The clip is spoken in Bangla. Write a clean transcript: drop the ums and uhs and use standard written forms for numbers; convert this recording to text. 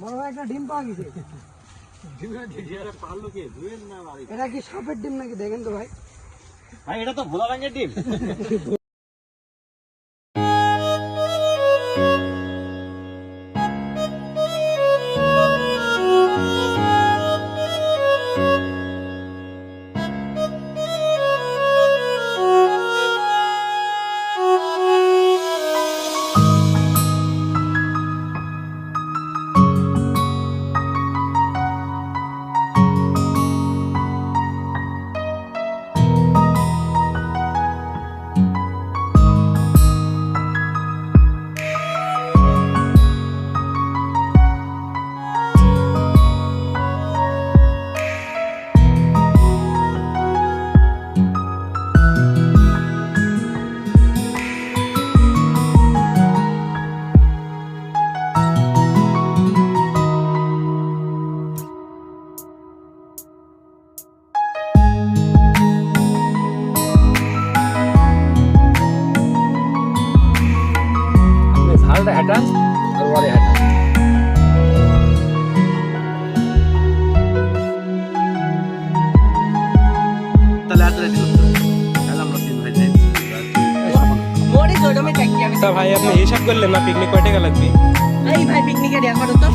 বড় একটা ডিম পাওয়া গেছে। এটা কি সাপের ডিম নাকি দেখেন তো ভাই? ভাই এটা তো ভোলা রঙের ডিম। झालটা हटान और वारे हटान তাহলে আজ রেডি করতে তাহলে আমরা তিন ভাই যাই মোরে জোড়া মে থাকি আমি তা ভাই আপনি হিসাব করলেন না পিকনিক কয় টাকা লাগবে? এই ভাই পিকনিকে দেয়া করো তো